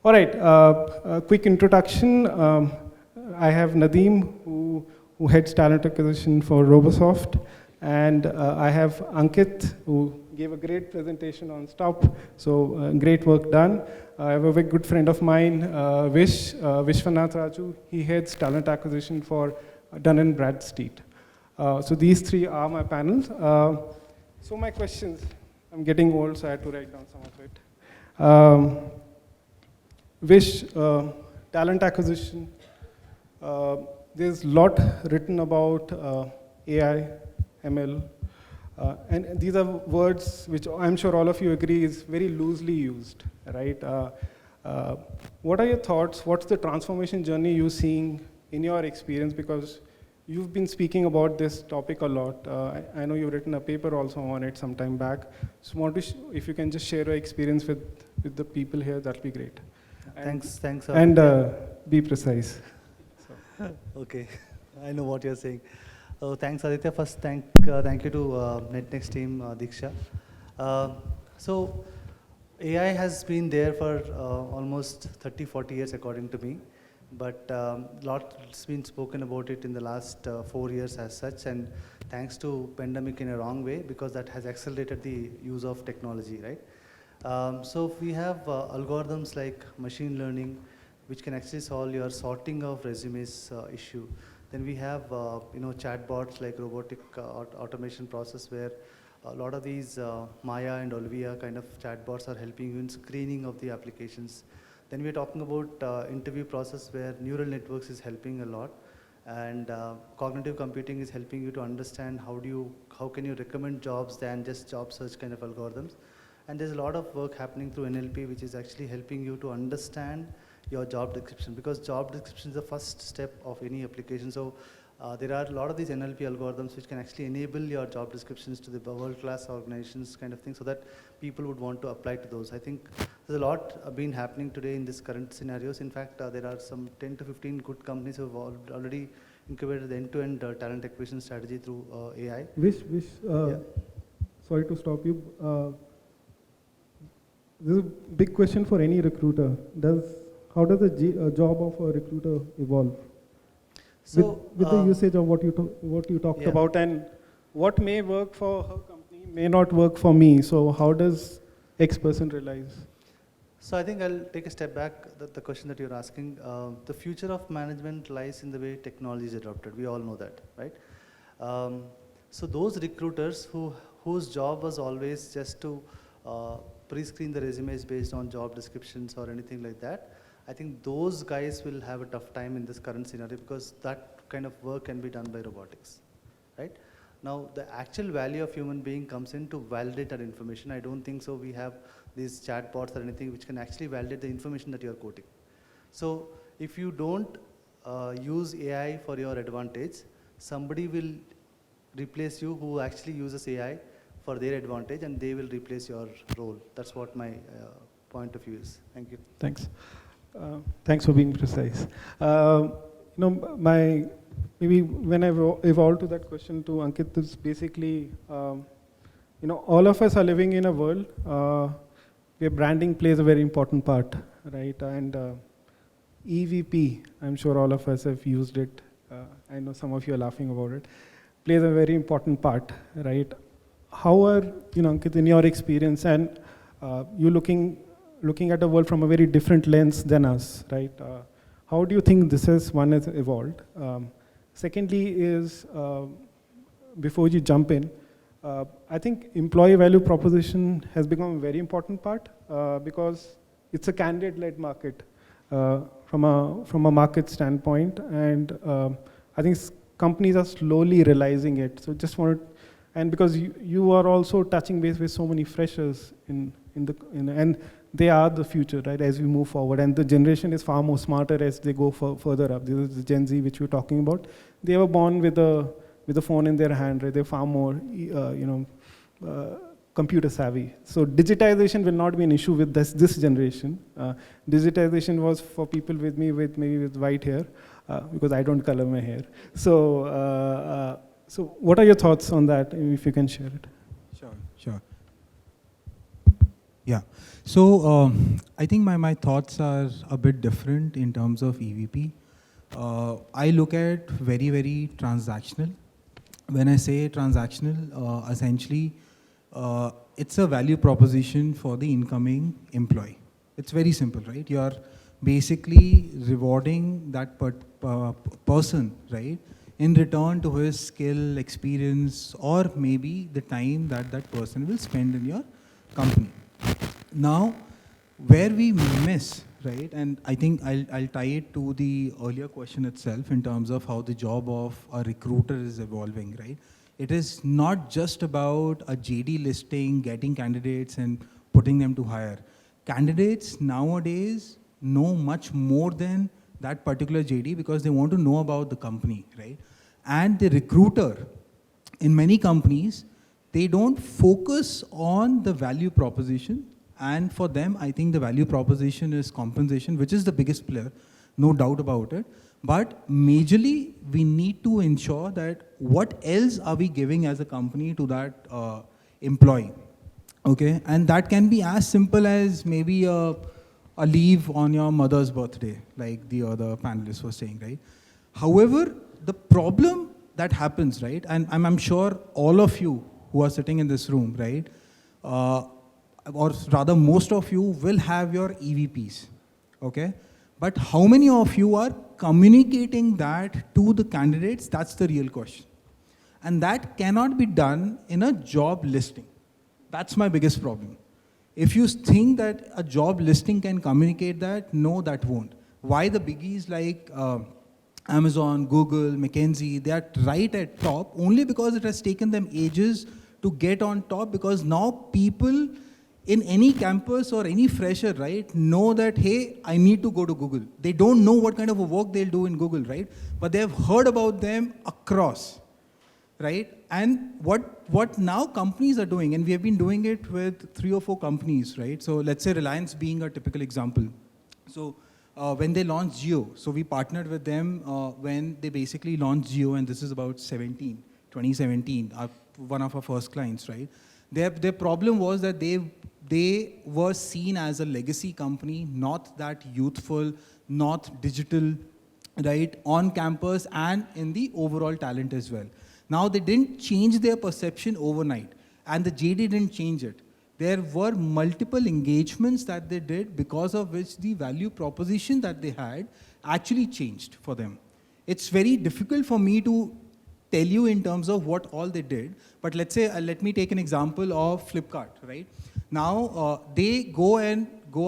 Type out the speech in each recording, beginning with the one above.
All right, a quick introduction. I have Nadeem, who heads talent acquisition for Robosoft, and I have Ankit, who gave a great presentation on Stop, so great work done. I have a very good friend of mine, Vishwanadh Raju. He heads talent acquisition for Dun & Bradstreet. So these three are my panels. So my questions, I'm getting old, so I had to write down some of it. Vish, talent acquisition. There's a lot written about AI, ML, and these are words which I'm sure all of you agree is very loosely used, right? What are your thoughts? What's the transformation journey you're seeing in your experience? Because you've been speaking about this topic a lot. I know you've written a paper also on it some time back. So if you can just share your experience with the people here, that'll be great. Thanks. And be precise. So. Okay, I know what you're saying. Thanks, Aditya. First, thank you to NetNext team, Diksha. So, AI has been there for almost 30-40 years, according to me. But lots been spoken about it in the last 4 years as such, and thanks to pandemic in a wrong way, because that has accelerated the use of technology, right? So we have algorithms like machine learning, which can actually solve your sorting of resumes issue. Then we have chatbots like robotic automation process, where a lot of these Maya and Olivia kind of chatbots are helping you in screening of the applications. Then we're talking about interview process, where neural networks is helping a lot, and cognitive computing is helping you to understand how can you recommend jobs than just job search kind of algorithms. And there's a lot of work happening through NLP, which is actually helping you to understand your job description, because job description is the first step of any application. So there are a lot of these NLP algorithms which can actually enable your job descriptions to the world-class organizations kind of thing, so that people would want to apply to those. I think there's a lot been happening today in this current scenarios. In fact, there are some 10 to 15 good companies who have already incubated the end-to-end talent acquisition strategy through AI. Yeah. Sorry to stop you. This is a big question for any recruiter. How does the job of a recruiter evolve? So, with the usage of what you talked about, and what may work for her company may not work for me. So how does X person realize? So I think I'll take a step back. The question that you're asking, the future of management lies in the way technology is adopted. We all know that, right? So those recruiters whose job was always just to pre-screen the resumes based on job descriptions or anything like that, I think those guys will have a tough time in this current scenario, because that kind of work can be done by robotics, right? Now, the actual value of human being comes in to validate that information. I don't think so we have these chatbots or anything which can actually validate the information that you're quoting. So if you don't use AI for your advantage, somebody will replace you who actually uses AI for their advantage, and they will replace your role. That's what my point of view is. Thank you. Thanks. Thanks for being precise. Maybe when I evolved to that question to Ankit, is basically, all of us are living in a world where branding plays a very important part, right? And EVP, I'm sure all of us have used it. I know some of you are laughing about it. Plays a very important part, right? How are, Ankit, in your experience, and you looking at the world from a very different lens than us, right? How do you think this has evolved? Secondly is, before you jump in, I think employee value proposition has become a very important part because it's a candidate-led market from a market standpoint, and I think companies are slowly realizing it. So just wanted, and because you are also touching base with so many freshers and they are the future, right, as we move forward. And the generation is far more smarter as they go further up. This is the Gen Z which we're talking about. They were born with a phone in their hand, right? They're far more, computer savvy. So digitization will not be an issue with this generation. Digitization was for people maybe with white hair, because I don't color my hair. So what are your thoughts on that, if you can share it? Sure. Yeah. So I think my thoughts are a bit different in terms of EVP. I look at very, very transactional. When I say transactional, essentially, it's a value proposition for the incoming employee. It's very simple, right? You're basically rewarding that person, right, in return to his skill, experience, or maybe the time that that person will spend in your company. Now, where we miss, right, and I think I'll tie it to the earlier question itself in terms of how the job of a recruiter is evolving, right? It is not just about a JD listing, getting candidates and putting them to hire. Candidates nowadays know much more than that particular JD because they want to know about the company, right? And the recruiter, in many companies, they don't focus on the value proposition. And for them, I think the value proposition is compensation, which is the biggest player, no doubt about it. But majorly, we need to ensure that what else are we giving as a company to that employee, okay? And that can be as simple as maybe a leave on your mother's birthday, like the other panelists were saying, right? However, the problem that happens, right, and I'm sure all of you who are sitting in this room, right, or rather most of you will have your EVPs, okay? But how many of you are communicating that to the candidates? That's the real question. And that cannot be done in a job listing. That's my biggest problem. If you think that a job listing can communicate that, no, that won't. Why the biggies like Amazon, Google, McKinsey, they are right at top only because it has taken them ages to get on top, because now people in any campus or any fresher, right, know that, hey, I need to go to Google. They don't know what kind of a work they'll do in Google, right? But they have heard about them across, right? And what now companies are doing, and we have been doing it with 3 or 4 companies, right? So let's say Reliance being a typical example. So when they launched Jio, so we partnered with them when they basically launched Jio, and this is about 2017, one of our first clients, right? Their problem was that they were seen as a legacy company, not that youthful, not digital, right, on campus and in the overall talent as well. Now they didn't change their perception overnight, and the JD didn't change it. There were multiple engagements that they did, because of which the value proposition that they had actually changed for them. It's very difficult for me to tell you in terms of what all they did, but let's say, let me take an example of Flipkart, right? Now, they go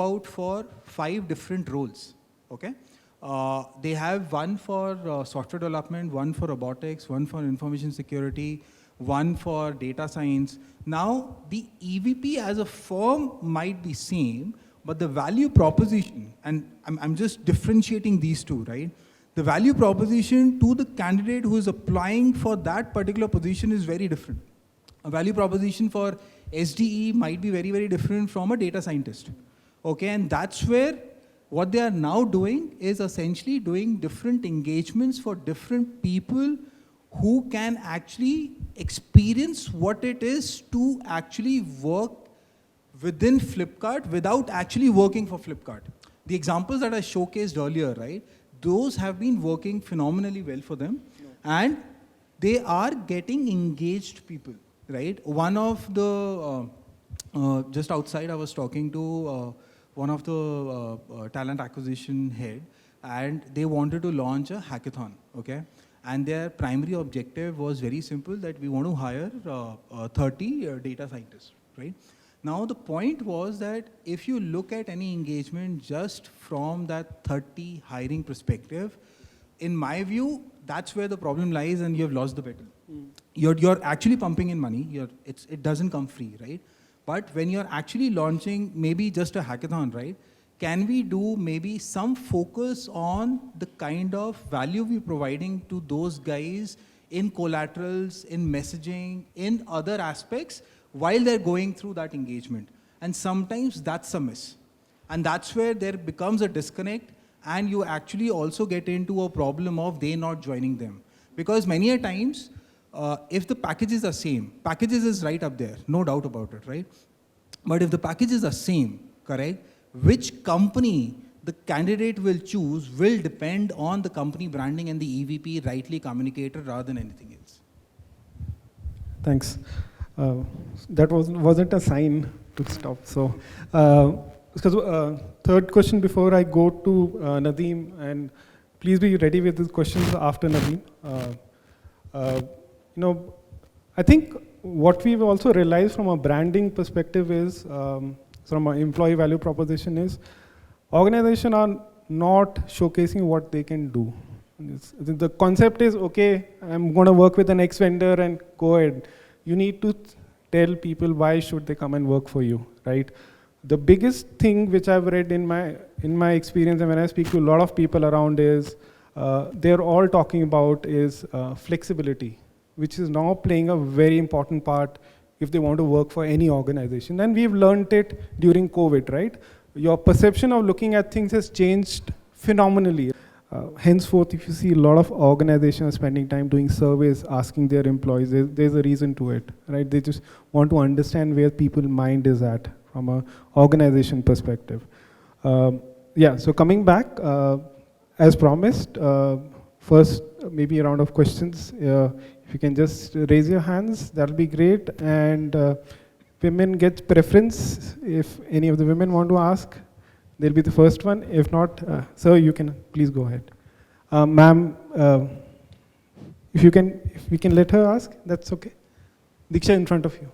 out for 5 different roles, okay? They have one for software development, one for robotics, one for information security, one for data science. Now, the EVP as a firm might be same, but the value proposition, and I'm just differentiating these two, right? The value proposition to the candidate who is applying for that particular position is very different. A value proposition for SDE might be very, very different from a data scientist. Okay, and that's where what they are now doing is essentially doing different engagements for different people who can actually experience what it is to actually work within Flipkart without actually working for Flipkart. The examples that I showcased earlier, right? Those have been working phenomenally well for them, and they are getting engaged people, right? One of the, just outside I was talking to one of the talent acquisition head, and they wanted to launch a hackathon, okay? And their primary objective was very simple, that we want to hire 30 data scientists, right? Now the point was that if you look at any engagement just from that 30 hiring perspective, in my view, that's where the problem lies, and you have lost the battle. You're actually pumping in money, it doesn't come free, right? But when you're actually launching maybe just a hackathon, right? Can we do maybe some focus on the kind of value we're providing to those guys in collaterals, in messaging, in other aspects, while they're going through that engagement? And sometimes that's a miss. And that's where there becomes a disconnect, and you actually also get into a problem of they not joining them. Because many a times, if the packages are same, packages is right up there, no doubt about it, right? But if the packages are same, correct, which company the candidate will choose will depend on the company branding and the EVP rightly communicated rather than anything else. Thanks. That wasn't a sign to stop. So, because third question before I go to Nadeem, and please be ready with the questions after Nadeem. I think what we've also realized from a branding perspective is, from an employee value proposition is, organizations are not showcasing what they can do. The concept is, okay, I'm going to work with an X vendor and go ahead. You need to tell people why should they come and work for you, right? The biggest thing which I've read in my experience, and when I speak to a lot of people around, is they're all talking about is flexibility, which is now playing a very important part if they want to work for any organization. And we've learned it during COVID, right? Your perception of looking at things has changed phenomenally. Henceforth, if you see a lot of organizations spending time doing surveys, asking their employees, there's a reason to it, right? They just want to understand where people's mind is at from an organization perspective. Yeah, so coming back, as promised, first maybe a round of questions. If you can just raise your hands, that'll be great. And women get preference. If any of the women want to ask, they'll be the first one. If not, sir, you can please go ahead. Ma'am, if we can let her ask, that's okay. Diksha, in front of you.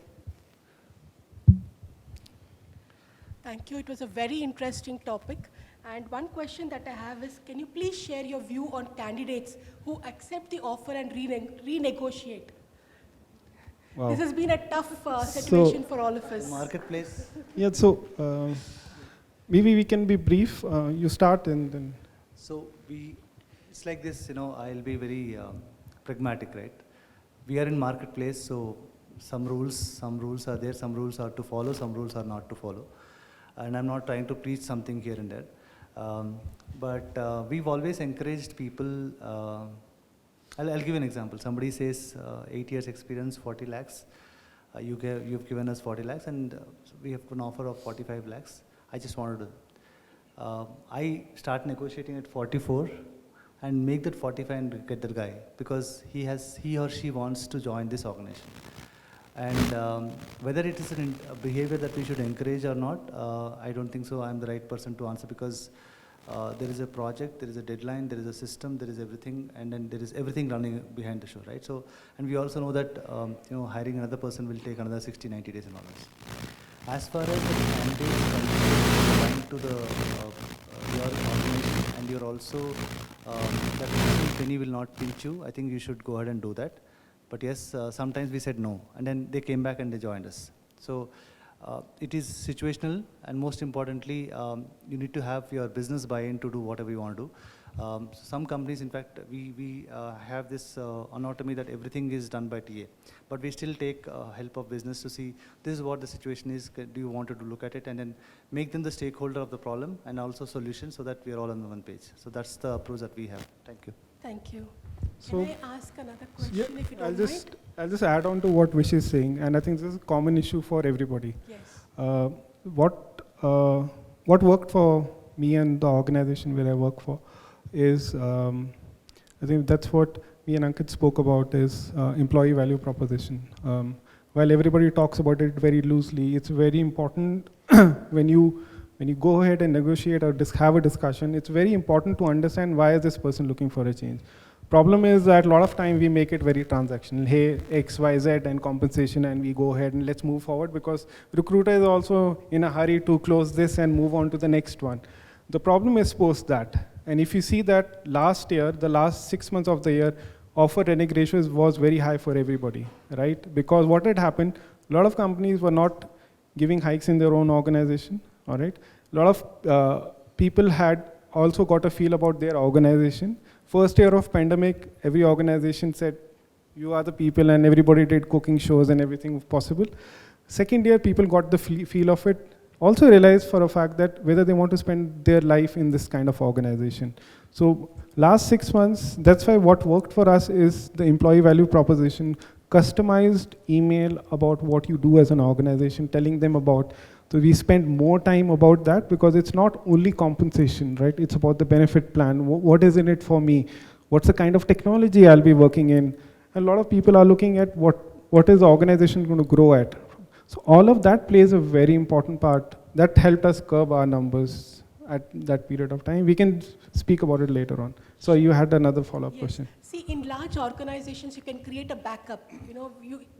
Thank you. It was a very interesting topic. And one question that I have is, can you please share your view on candidates who accept the offer and renegotiate? Wow. This has been a tough situation for all of us. Marketplace. Yeah, so maybe we can be brief. You start and then. So it's like this, I'll be very pragmatic, right? We are in marketplace, so some rules are there, some rules are to follow, some rules are not to follow. And I'm not trying to preach something here and there. But we've always encouraged people. I'll give an example. Somebody says 8 years experience, 40 lakhs. You've given us 40 lakhs and we have an offer of 45 lakhs. I just wanted to, I start negotiating at 44 and make that 45 and get that guy because he or she wants to join this organization. And whether it is a behavior that we should encourage or not, I don't think so. I'm the right person to answer because there is a project, there is a deadline, there is a system, there is everything, and then there is everything running behind the show, right? So, and we also know that hiring another person will take another 60, 90 days and all this. As far as the candidate to the your organization, and you're also that penny will not pinch you, I think you should go ahead and do that. But yes, sometimes we said no, and then they came back and they joined us. So it is situational, and most importantly, you need to have your business buy-in to do whatever you want to do. Some companies, in fact, we have this anatomy that everything is done by TA, but we still take help of business to see this is what the situation is, do you want to look at it, and then make them the stakeholder of the problem and also solution so that we are all on the one page. So that's the approach that we have. Thank you. Thank you. So, can I ask another question yeah, if you don't mind? I'll just add on to what Vish is saying, and I think this is a common issue for everybody. Yes. What worked for me and the organization where I work for is, I think that's what me and Ankit spoke about is employee value proposition. While everybody talks about it very loosely, it's very important when you go ahead and negotiate or have a discussion, it's very important to understand why is this person looking for a change. Problem is that a lot of time we make it very transactional. Hey, X, Y, Z and compensation, and we go ahead and let's move forward because recruiter is also in a hurry to close this and move on to the next one. The problem is post that. And if you see that last year, the last 6 months of the year, offer renege ratios was very high for everybody, right? Because what had happened, a lot of companies were not giving hikes in their own organization, all right? A lot of people had also got a feel about their organization. First year of pandemic, every organization said, you are the people, and everybody did cooking shows and everything possible. Second year, people got the feel of it. Also realized for a fact that whether they want to spend their life in this kind of organization. So last 6 months, that's why what worked for us is the employee value proposition, customized email about what you do as an organization, telling them about, so we spend more time about that because it's not only compensation, right? It's about the benefit plan. What is in it for me? What's the kind of technology I'll be working in? A lot of people are looking at what is the organization going to grow at. So all of that plays a very important part. That helped us curb our numbers at that period of time. We can speak about it later on. So you had another follow-up question. See, in large organizations, you can create a backup.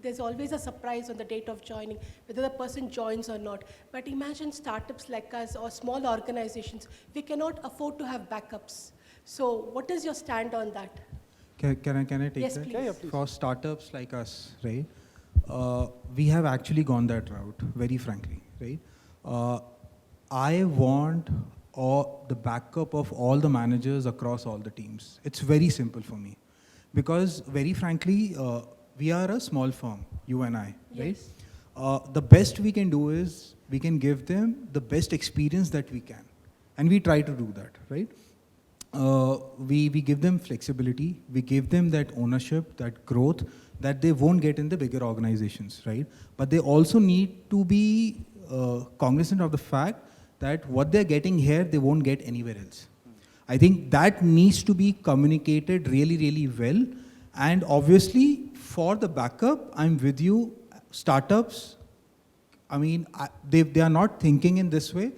There's always a surprise on the date of joining, whether the person joins or not. But imagine startups like us or small organizations, we cannot afford to have backups. So what is your stand on that? Can I take Yes, that? please. Yeah, please. For startups like us, right? We have actually gone that route, very frankly, right? I want the backup of all the managers across all the teams. It's very simple for me. Because very frankly, we are a small firm, you and I, right? Yes. The best we can do is we can give them the best experience that we can. And we try to do that, right? We give them flexibility, we give them that ownership, that growth that they won't get in the bigger organizations, right? But they also need to be cognizant of the fact that what they're getting here, they won't get anywhere else. I think that needs to be communicated really, really well. And obviously, for the backup, I'm with you. Startups, I mean, they are not thinking in this way.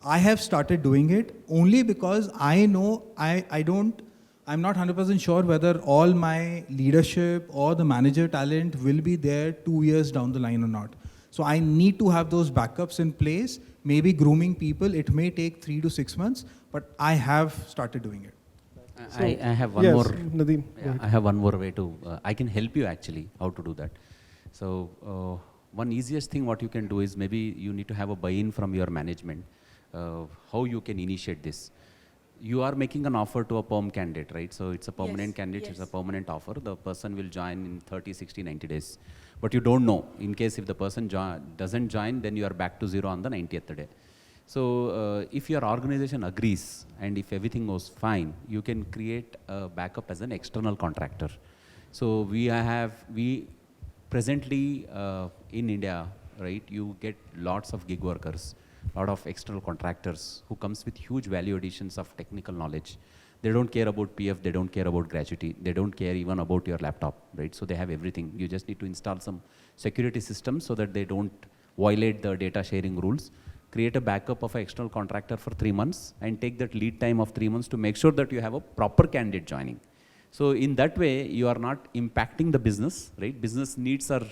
I have started doing it only because I know I'm not 100% sure whether all my leadership or the manager talent will be there 2 years down the line or not. So I need to have those backups in place, maybe grooming people. It may take 3 to 6 months, but I have started doing it. I have one yes, more. Nadeem, go ahead. I have one more way to. I can help you actually how to do that. So one easiest thing what you can do is maybe you need to have a buy-in from your management. How you can initiate this. You are making an offer to a perm candidate, right? So it's a permanent candidate, it's a permanent offer. The person will join in 30, 60, 90 days. But you don't know. In case if the person doesn't join, then you are back to zero on the 90th day. So if your organization agrees and if everything goes fine, you can create a backup as an external contractor. So we presently in India, right, you get lots of gig workers, lot of external contractors who comes with huge value additions of technical knowledge. They don't care about PF, they don't care about gratuity, they don't care even about your laptop, right? So they have everything. You just need to install some security systems so that they don't violate the data sharing rules. Create a backup of an external contractor for 3 months and take that lead time of 3 months to make sure that you have a proper candidate joining. So in that way, you are not impacting the business, right? Business needs are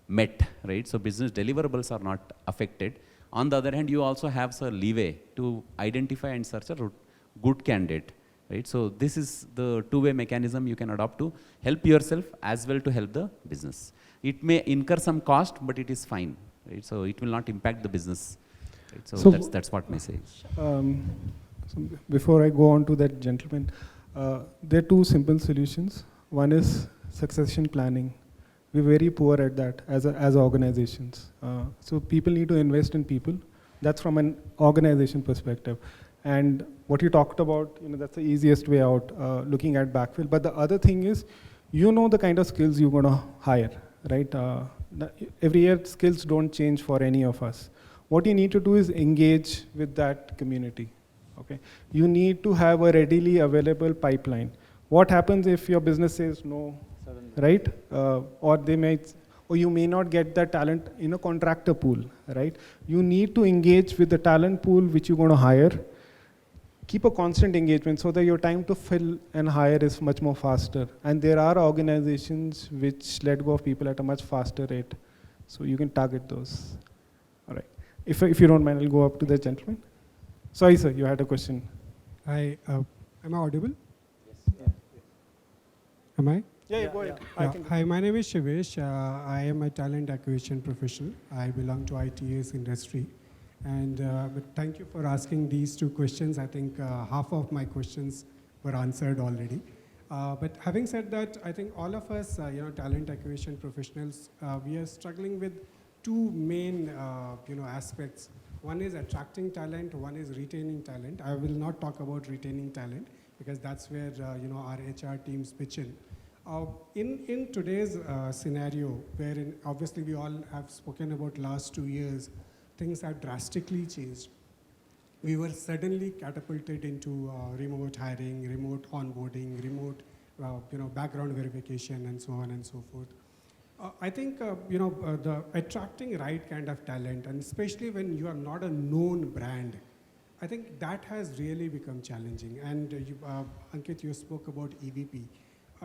met, right? So business deliverables are not affected. On the other hand, you also have some leeway to identify and search a good candidate, right? So this is the two-way mechanism you can adopt to help yourself as well to help the business. It may incur some cost, but it is fine, right? So it will not impact the business, right? So that's what my say. So before I go on to that gentleman, there are two simple solutions. One is succession planning. We're very poor at that as organizations. So people need to invest in people. That's from an organization perspective. And what you talked about, that's the easiest way out, looking at backfill. But the other thing is, the kind of skills you're going to hire, right? Every year, skills don't change for any of us. What you need to do is engage with that community, okay? You need to have a readily available pipeline. What happens if your business says no, right? Or you may not get that talent in a contractor pool, right? You need to engage with the talent pool which you're going to hire. Keep a constant engagement so that your time to fill and hire is much more faster. And there are organizations which let go of people at a much faster rate. So you can target those. All right. If you don't mind, I'll go up to the gentleman. Sorry, sir, you had a question. Hi, am I audible? Yes. Am I? Yeah, go ahead. Yeah. Hi, my name is Shivesh. I am a talent acquisition professional. I belong to IT's industry. And but thank you for asking these two questions. I think half of my questions were answered already. But having said that, I think all of us, talent acquisition professionals, we are struggling with two main, aspects. One is attracting talent, one is retaining talent. I will not talk about retaining talent because that's where, our HR teams pitch in. In today's scenario, wherein obviously we all have spoken about last 2 years, things have drastically changed. We were suddenly catapulted into remote hiring, remote onboarding, remote background verification, and so on and so forth. I think the attracting right kind of talent, and especially when you are not a known brand, I think that has really become challenging. And Ankit, you spoke about EVP.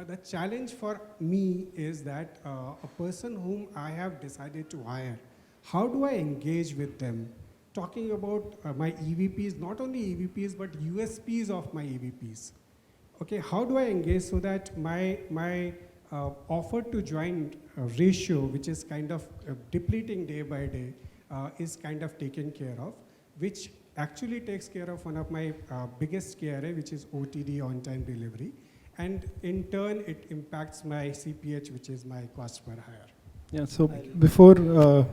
The challenge for me is that a person whom I have decided to hire, how do I engage with them? Talking about my EVPs, not only EVPs, but USPs of my EVPs. Okay, how do I engage so that my offer to join ratio, which is kind of depleting day by day, is kind of taken care of, which actually takes care of one of my biggest KRA, which is OTD, on-time delivery. And in turn, it impacts my CPH, which is my cost per hire. Yeah, so before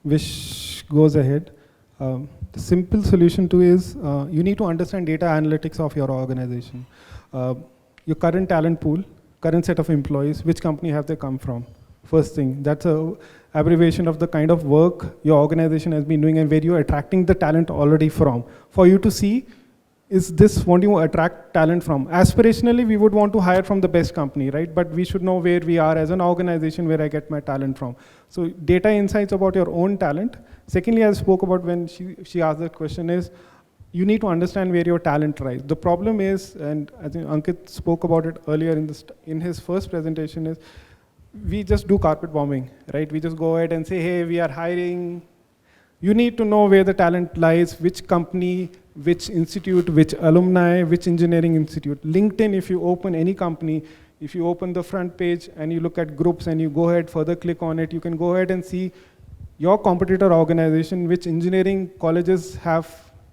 Vish goes ahead, the simple solution to is you need to understand data analytics of your organization. Your current talent pool, current set of employees, which company have they come from? First thing, that's a abbreviation of the kind of work your organization has been doing and where you're attracting the talent already from. For you to see, is this what you attract talent from? Aspirationally, we would want to hire from the best company, right? But we should know where we are as an organization, where I get my talent from. So data insights about your own talent. Secondly, as I spoke about when she asked the question is, you need to understand where your talent lies. The problem is, and I think Ankit spoke about it earlier in his first presentation, is we just do carpet bombing, right? We just go ahead and say, hey, we are hiring. You need to know where the talent lies, which company, which institute, which alumni, which engineering institute. LinkedIn, if you open any company, if you open the front page and you look at groups and you go ahead, further click on it, you can go ahead and see your competitor organization, which engineering colleges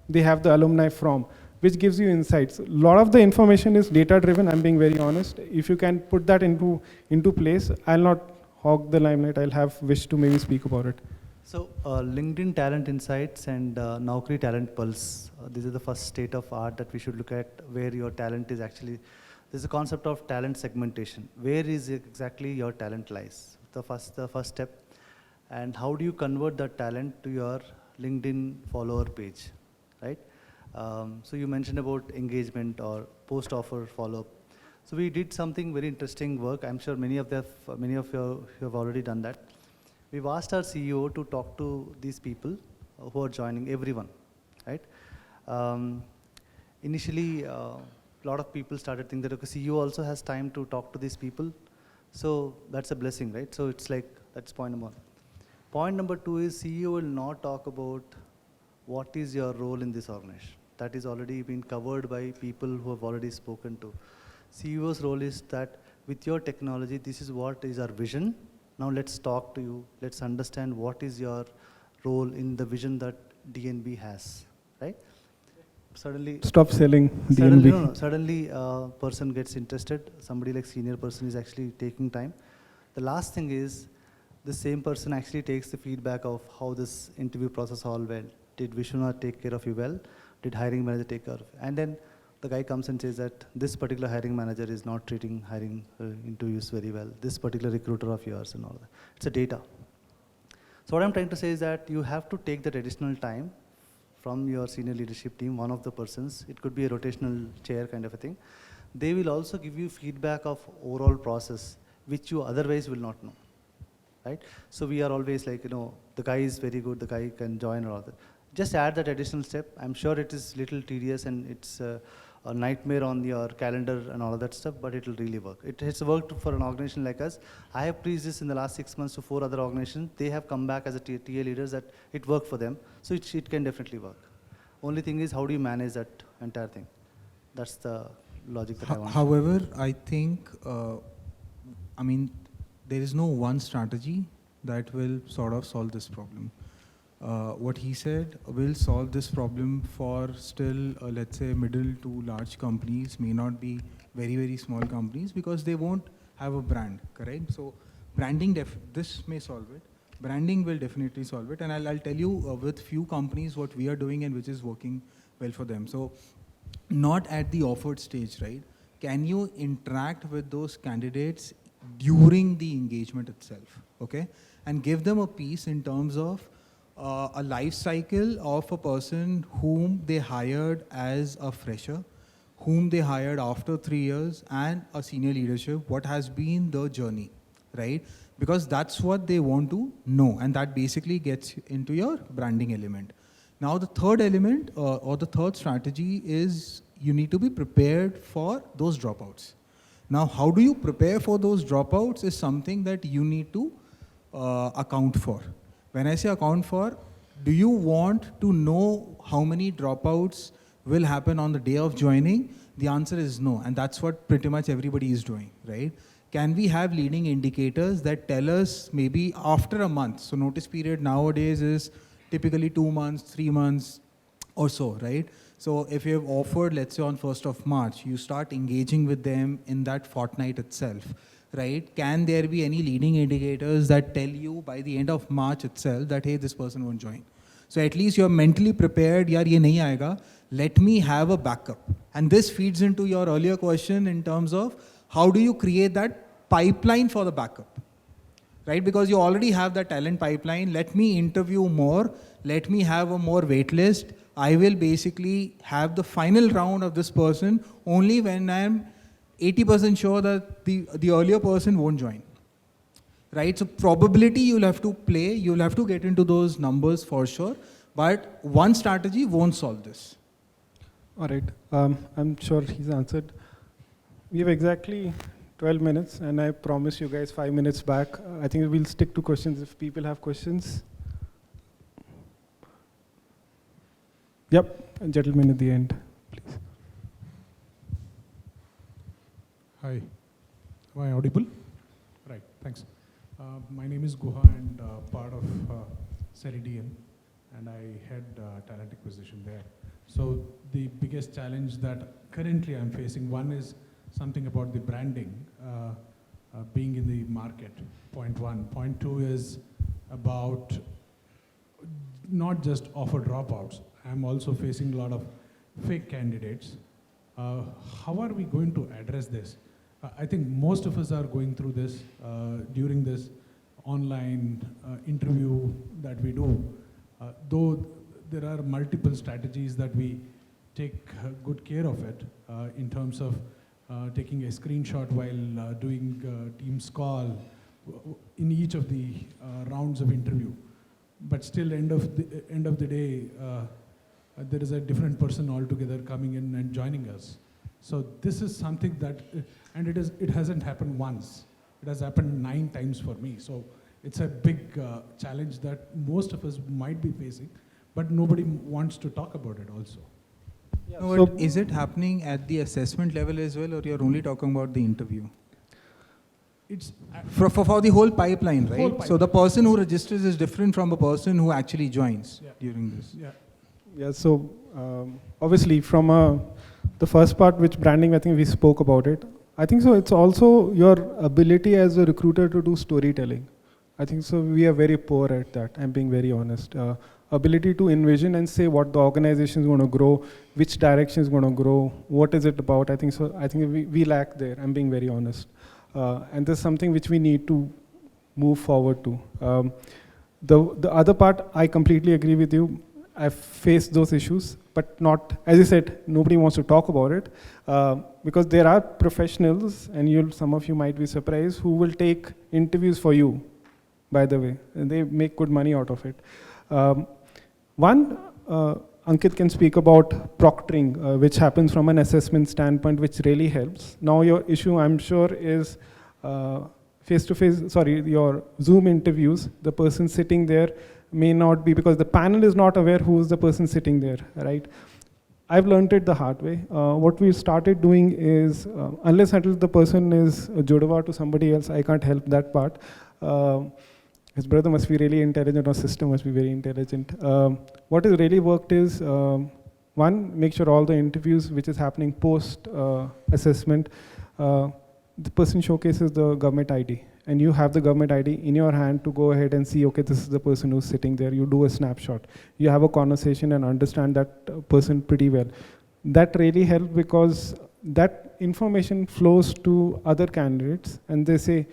they have the alumni from, which gives you insights. A lot of the information is data driven, I'm being very honest. If you can put that into place, I'll not hog the limelight, I'll have Vish to maybe speak about it. So LinkedIn Talent Insights and Naukri Talent Pulse, these are the first state of art that we should look at, where your talent is actually, there's a concept of talent segmentation. Where is exactly your talent lies? The first step. And how do you convert that talent to your LinkedIn follower page, right? So you mentioned about engagement or post-offer follow-up. So we did something very interesting work. I'm sure many of you have already done that. We've asked our CEO to talk to these people who are joining, everyone, right? Initially, a lot of people started thinking that, okay, CEO also has time to talk to these people. So that's a blessing, right? So it's like, that's point number one. Point number two is CEO will not talk about what is your role in this organization. That is already been covered by people who have already spoken to. CEO's role is that with your technology, this is what is our vision. Now let's talk to you. Let's understand what is your role in the vision that DNB has, right? Suddenly, stop selling DNB. Suddenly a person gets interested. Somebody like senior person is actually taking time. The last thing is, the same person actually takes the feedback of how this interview process all went. Did Vishwanadh take care of you well? Did hiring manager take care of you? And then the guy comes and says that this particular hiring manager is not treating hiring interviews very well. This particular recruiter of yours and all that. It's a data. So what I'm trying to say is that you have to take that additional time from your senior leadership team, one of the persons. It could be a rotational chair kind of a thing. They will also give you feedback of overall process, which you otherwise will not know, right? So we are always like, the guy is very good, the guy can join or other. Just add that additional step. I'm sure it is little tedious and it's a nightmare on your calendar and all of that stuff, but it will really work. It has worked for an organization like us. I have preached this in the last 6 months to 4 other organizations. They have come back as a TA leaders that it worked for them. So it can definitely work. Only thing is, how do you manage that entire thing? That's the logic that I want. However, I think, there is no one strategy that will sort of solve this problem. What he said will solve this problem for still, let's say, middle to large companies, may not be very, very small companies, because they won't have a brand, correct? So branding, this may solve it. Branding will definitely solve it. And I'll tell you with few companies what we are doing and which is working well for them. So not at the offered stage, right? can you interact with those candidates during the engagement itself, okay? And give them a piece in terms of a life cycle of a person whom they hired as a fresher, whom they hired after 3 years, and a senior leadership, what has been the journey, right? Because that's what they want to know, and that basically gets into your branding element. Now the third element or the third strategy is you need to be prepared for those dropouts. Now how do you prepare for those dropouts is something that you need to account for. When I say account for, do you want to know how many dropouts will happen on the day of joining? The answer is no, and that's what pretty much everybody is doing, right? Can we have leading indicators that tell us maybe after a month? So notice period nowadays is typically 2 months, 3 months or so, right? So if you have offered, let's say on 1st of March, you start engaging with them in that fortnight itself, right? Can there be any leading indicators that tell you by the end of March itself that, hey, this person won't join? So at least you're mentally prepared, yaar ye nahi aayega, let me have a backup. And this feeds into your earlier question in terms of how do you create that pipeline for the backup, right? Because you already have that talent pipeline. Let me interview more. Let me have a more wait list. I will basically have the final round of this person only when I'm 80% sure that the earlier person won't join, right? So probability you'll have to play. You'll have to get into those numbers for sure. But one strategy won't solve this. All right. I'm sure he's answered. We have exactly 12 minutes, and I promise you guys 5 minutes back. I think we'll stick to questions if people have questions. Yep, gentleman at the end, please. Hi, am I audible? Right, thanks. My name is Guha and part of 𝗪cie, and I head talent acquisition there. So the biggest challenge that currently I'm facing, one is something about the branding, being in the market, point one. Point two is about not just offer dropouts. I'm also facing a lot of fake candidates. How are we going to address this? I think most of us are going through this during this online interview that we do. Though there are multiple strategies that we take good care of it in terms of taking a screenshot while doing Teams call in each of the rounds of interview. But still, end of the day, there is a different person altogether coming in and joining us. So this is something that, and it hasn't happened once. It has happened 9 times for me. So it's a big challenge that most of us might be facing, but nobody wants to talk about it also. Yeah, No, but is it happening at the assessment level as well, or you're only talking about the interview? It's For the whole pipeline, right? Whole pipeline. So the person who registers is different from a person who actually joins during this. yeah. Yeah, so obviously from the first part, which branding, I think we spoke about it. I think so it's also your ability as a recruiter to do storytelling. I think so we are very poor at that, I'm being very honest. Ability to envision and say what the organization is going to grow, which direction is going to grow, what is it about. I think so. I think we lack there, I'm being very honest. And there's something which we need to move forward to. The other part, I completely agree with you. I've faced those issues, but not, as I said, nobody wants to talk about it because there are professionals, and some of you might be surprised, who will take interviews for you, by the way, and they make good money out of it. Ankit can speak about proctoring, which happens from an assessment standpoint, which really helps. Now your issue, I'm sure, is your Zoom interviews, the person sitting there may not be, because the panel is not aware who is the person sitting there, right? I've learned it the hard way. What we started doing is, unless until the person is a Jodava to somebody else, I can't help that part. His brother must be really intelligent, or sister must be very intelligent. What has really worked is, one, make sure all the interviews which is happening post assessment, the person showcases the government ID, and you have the government ID in your hand to go ahead and see, okay, this is the person who's sitting there. You do a snapshot. You have a conversation and understand that person pretty well. That really helped, because that information flows to other candidates, and they say,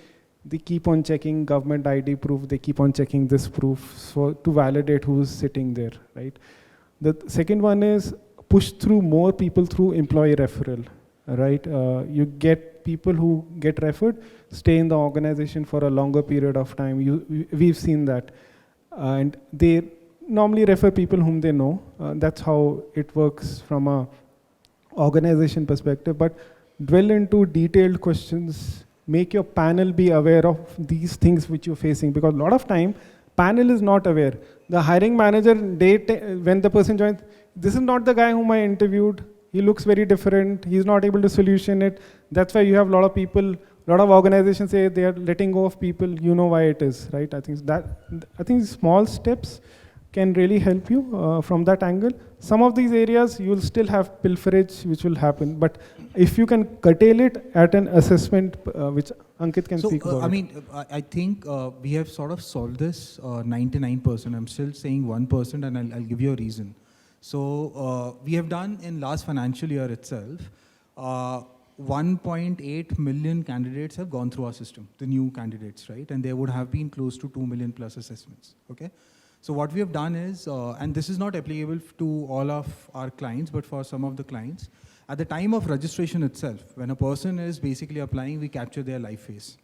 they keep on checking government ID proof, they keep on checking this proof to validate who's sitting there, right? The second one is push through more people through employee referral, right? You get people who get referred, stay in the organization for a longer period of time. We've seen that. And they normally refer people whom they know. That's how it works from a organization perspective. But dwell into detailed questions, make your panel be aware of these things which you're facing, because a lot of time, panel is not aware. The hiring manager, when the person joins, this is not the guy whom I interviewed. He looks very different. He's not able to solution it. That's why you have a lot of people, a lot of organizations say they are letting go of people. You know why it is, right? I think small steps can really help you from that angle. Some of these areas, you'll still have pilferage, which will happen. But if you can curtail it at an assessment, which Ankit can speak about. I mean, I think we have sort of solved this 99%. I'm still saying 1%, and I'll give you a reason. So we have done in last financial year itself, 1.8 million candidates have gone through our system, the new candidates, right? And there would have been close to 2 million plus assessments, okay? So what we have done is, and this is not applicable to all of our clients, but for some of the clients, at the time of registration itself, when a person is basically applying, we capture their live face,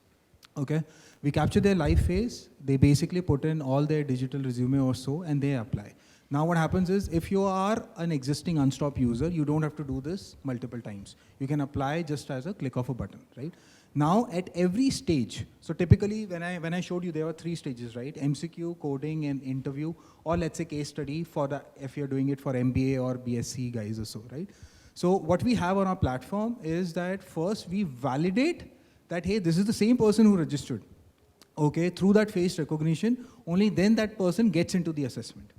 okay? We capture their live face, they basically put in all their digital resume or so, and they apply. Now what happens is, if you are an existing Unstop user, you don't have to do this multiple times. You can apply just as a click of a button, right? Now at every stage, so typically when I showed you, there were 3 stages, right? MCQ, coding, and interview, or let's say case study for the, if you're doing it for MBA or BSc guys or so, right? So what we have on our platform is that first we validate that, hey, this is the same person who registered, okay? Through that face recognition, only then that person gets into the assessment,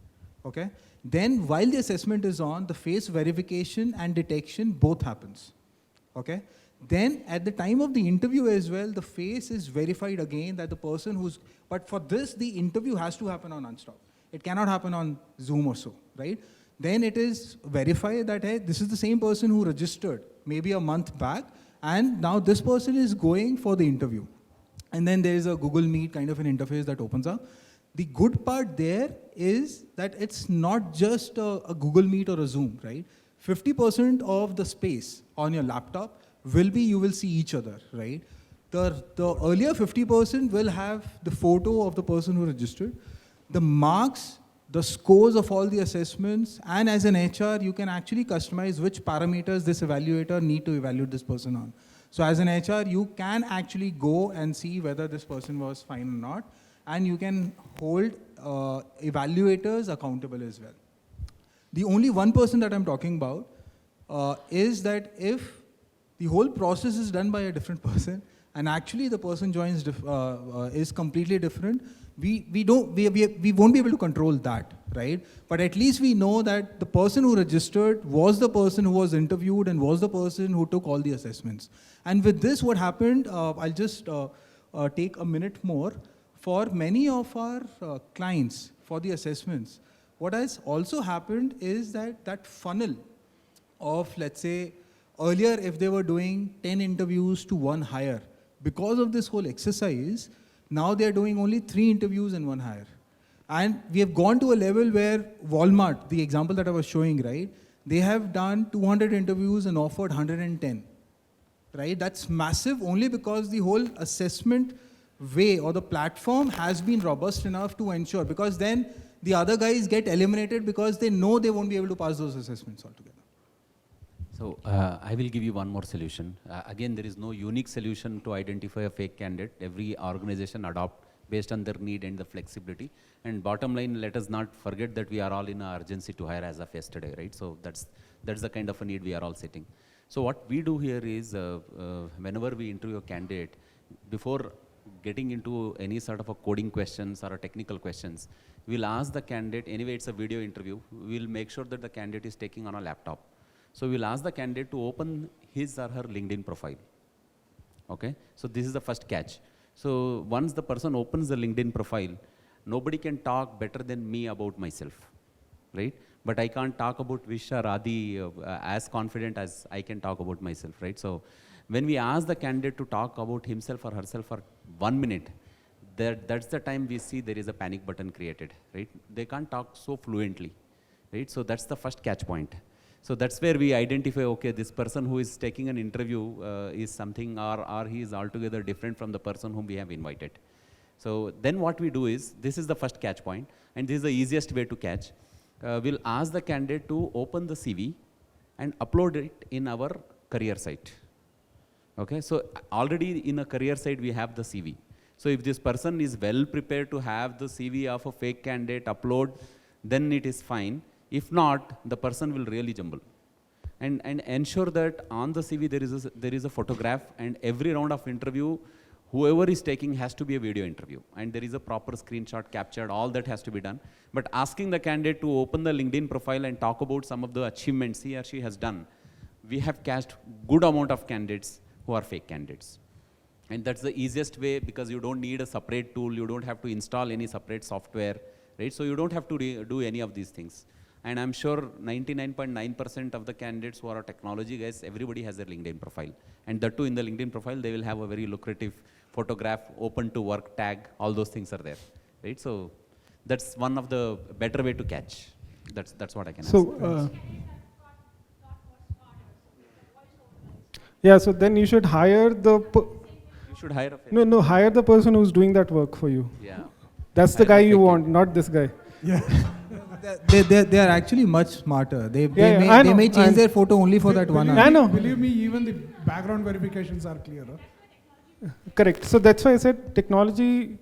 okay? Then while the assessment is on, the face verification and detection both happens, okay? Then at the time of the interview as well, the face is verified again that the person who's, but for this, the interview has to happen on Unstop. It cannot happen on Zoom or so, right? Then it is verified that, hey, this is the same person who registered maybe a month back, and now this person is going for the interview. And then there is a Google Meet kind of an interface that opens up. The good part there is that it's not just a Google Meet or a Zoom, right? 50% of the space on your laptop will be, you will see each other, right? The earlier 50% will have the photo of the person who registered, the marks, the scores of all the assessments, and as an HR, you can actually customize which parameters this evaluator need to evaluate this person on. So as an HR, you can actually go and see whether this person was fine or not, and you can hold evaluators accountable as well. The only 1% that I'm talking about is that if the whole process is done by a different person, and actually the person joins is completely different, we won't be able to control that, right? But at least we know that the person who registered was the person who was interviewed and was the person who took all the assessments. And with this, what happened, I'll just take a minute more. For many of our clients, for the assessments, what has also happened is that that funnel of, let's say, earlier, if they were doing 10 interviews to 1 hire, because of this whole exercise, now they're doing only 3 interviews and 1 hire. And we have gone to a level where Walmart, the example that I was showing, right? They have done 200 interviews and offered 110, right? That's massive only because the whole assessment way or the platform has been robust enough to ensure, because then the other guys get eliminated because they know they won't be able to pass those assessments altogether. So I will give you one more solution. Again, there is no unique solution to identify a fake candidate. Every organization adopt based on their need and the flexibility. And bottom line, let us not forget that we are all in an urgency to hire as of yesterday, right? So that's the kind of a need we are all sitting. So what we do here is, whenever we interview a candidate, before getting into any sort of a coding questions or a technical questions, we'll ask the candidate, anyway it's a video interview, we'll make sure that the candidate is taking on a laptop. So we'll ask the candidate to open his or her LinkedIn profile, okay? So this is the first catch. So once the person opens the LinkedIn profile, nobody can talk better than me about myself, right? But I can't talk about Vish or Adi as confident as I can talk about myself, right? So when we ask the candidate to talk about himself or herself for 1 minute, that's the time we see there is a panic button created, right? They can't talk so fluently, right? So that's the first catch point. So that's where we identify, okay, this person who is taking an interview is something, or he is altogether different from the person whom we have invited. So then what we do is, this is the first catch point, and this is the easiest way to catch. We'll ask the candidate to open the CV and upload it in our career site. Okay, so already in a career site we have the CV. So if this person is well prepared to have the CV of a fake candidate upload, then it is fine. If not, the person will really jumble. And ensure that on the CV there is a photograph, and every round of interview, whoever is taking has to be a video interview, and there is a proper screenshot captured, all that has to be done. But asking the candidate to open the LinkedIn profile and talk about some of the achievements he or she has done, we have catched good amount of candidates who are fake candidates. And that's the easiest way, because you don't need a separate tool, you don't have to install any separate software, right? So you don't have to do any of these things. And I'm sure 99.9% of the candidates who are technology guys, everybody has their LinkedIn profile. And that too, in the LinkedIn profile, they will have a very lucrative photograph, open to work tag, all those things are there, right? So that's one of the better way to catch. That's what I can answer. Yeah, so then you should hire the... You should hire a... No, hire the person who's doing that work for you. Yeah. That's the guy you want, not this guy. Yeah. They are actually much smarter. They may change their photo only for that 1 hour. I know. Believe me, even the background verifications are clear. Correct. So that's why I said technology,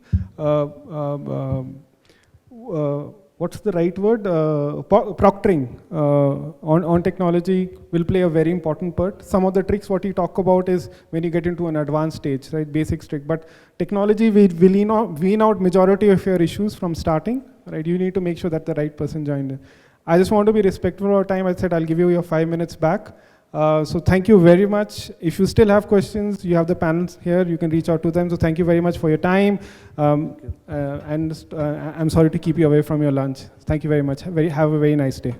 what's the right word? Proctoring on technology will play a very important part. Some of the tricks what you talk about is when you get into an advanced stage, right? Basic trick. But technology will wean out majority of your issues from starting, right? You need to make sure that the right person joined in. I just want to be respectful of our time. I said I'll give you your 5 minutes back. So thank you very much. If you still have questions, you have the panels here. You can reach out to them. So thank you very much for your time. And I'm sorry to keep you away from your lunch. Thank you very much. Have a very nice day.